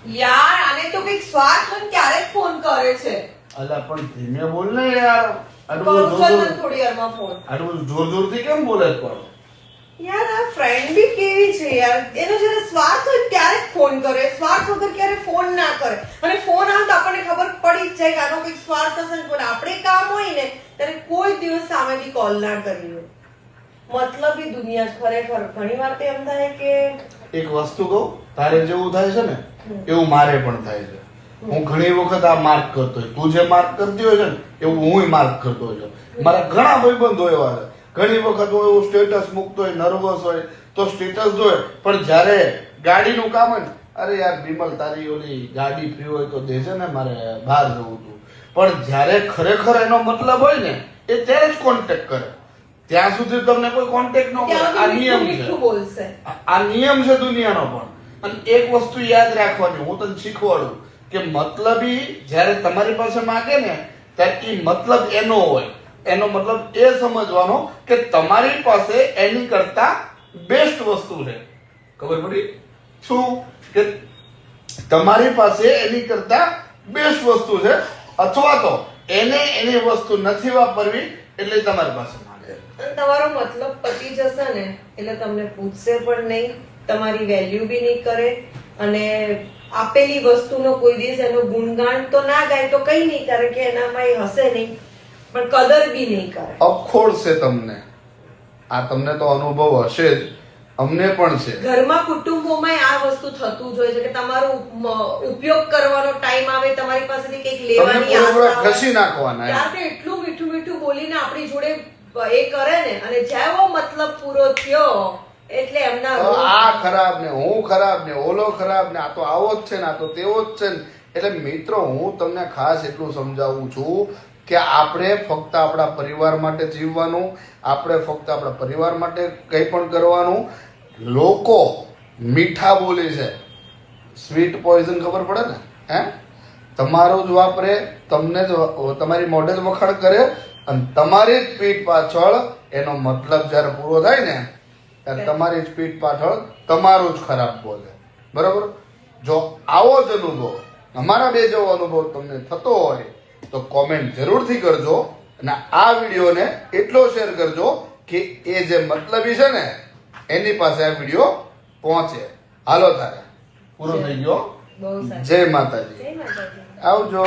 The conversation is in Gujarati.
યાર આને તો કઈક સ્વાર્થ હોય ત્યારે જ ફોન કરે છે. અલા પણ ધીમે બોલ ને યાર. કરું છું તને થોડી વારમાં ફોન. આટલું જોર જોરથી કેમ બોલે પણ? યાર આ ફ્રેન્ડ બી કેવી છે યાર, એનો જ્યારે સ્વાર્થ હોય ત્યારે જ ફોન કરે, સ્વાર્થ વગર ક્યારે ફોન ના કરે. અને ફોન આવે તો આપણને ખબર પડી જ જાય કે આનો કંઈક સ્વાર્થ હશે ને. પણ આપણે કામ હોય ને ત્યારે કોઈ દિવસ સામેથી કોલ ના કરીએ. મતલબી દુનિયા છે ખરેખર. ઘણી વાર તો એમ થાય કે એક વસ્તુ કહું, તારે જેવું થાય છે ને એવું મારે પણ થાય છે. હું ઘણી વખત આ માર્ક કરતો હોય, તું જે માર્ક કરતી હોય છે ને એવું હું માર્ક કરતો હોય છું. મારા ઘણા ભાઈબંધો એવા છે, ઘણી વખત હું એવું સ્ટેટસ મૂકતો હોય, નર્વસ હોય તો સ્ટેટસ જોય, પણ જ્યારે ગાડીનું કામ હોય ને, અરે યાર બિમલ તારી ઓલી ગાડી ફ્રી હોય તો દેજે ને, મારે બહાર જવું હતું. પણ જ્યારે ખરેખર એનો મતલબ હોય ને એ ત્યારે જ કોન્ટેક્ટ કરે. ત્યાં સુધી તમને કોઈ કોન્ટેક્ટ ન કરે. આ નિયમ છે, બોલશે. આ નિયમ છે દુનિયાનો. પણ અને એક વસ્તુ યાદ રાખવાની, હું તને શીખવાડું કે મતલબી જ્યારે તમારી પાસે માંગે ને ત્યારે એ મતલબ એનો હોય. એનો મતલબ એ સમજવાનો કે તમારી પાસે એની કરતા બેસ્ટ વસ્તુ છે. ખબર પડી? શું કે તમારી પાસે એની કરતા બેસ્ટ વસ્તુ છે, અથવા તો એને એની વસ્તુ નથી વાપરવી એટલે તમારી પાસે માંગે. તમારો મતલબ પતી જશે ને એટલે તમને પૂછશે પણ નહીં, તમારી વેલ્યુ બી નહીં કરે, અને આપેલી વસ્તુનો કોઈ દિવસ એનો ગુણગાન તો ના ગાય તો કઈ નહીં, કારણ કે એનામાં એ હશે નહીં, પણ કદર બી નહીં કરે. અખોડશે તમને. આ તમને તો અનુભવ હશે જ, અમને પણ છે. ઘરમાં કુટુંબોમાં આ વસ્તુ થતું જ હોય છે કે તમારો ઉપયોગ કરવાનો ટાઈમ આવે, તમારી પાસેથી કંઈક લેવાની આશા હોય, ઘસી નાખવાના. ત્યારે એટલું મીઠું મીઠું બોલીને આપણી જોડે એ કરે ને, અને જેવો મતલબ પૂરો થયો એટલે એમના આ ખરાબ ને હું ખરાબ ને ઓલો ખરાબ ને આ તો આવો જ છે ને આ તો તેવો જ છે ને. એટલે મિત્રો હું તમને ખાસ એટલું સમજાવું છું કે આપણે ફક્ત આપણા પરિવાર માટે જીવવાનું, આપણે ફક્ત આપણા પરિવાર માટે કંઈ પણ કરવાનું. લોકો મીઠા બોલી છે, સ્વીટ પોઈઝન ખબર પડે ને, હે તમારું જ વાપરે, તમને જ તમારી મોઢે જ વખાણ કરે, અને તમારી જ પીઠ પાછળ એનો મતલબ જ્યારે પૂરો થાય ને ત્યારે તમારી જ પીઠ પાછળ તમારું જ ખરાબ બોલે. બરાબર? જો આવો જ અનુભવ, અમારા બે જેવો અનુભવ તમને થતો હોય તો કોમેન્ટ જરૂરથી કરજો, અને આ વિડીયોને એટલો શેર કરજો કે એ જે મતલબી છે ને એની પાસે આ વિડીયો પહોંચે. હાલો તારે પૂરો થઈ ગયો. જય માતાજી. આવજો.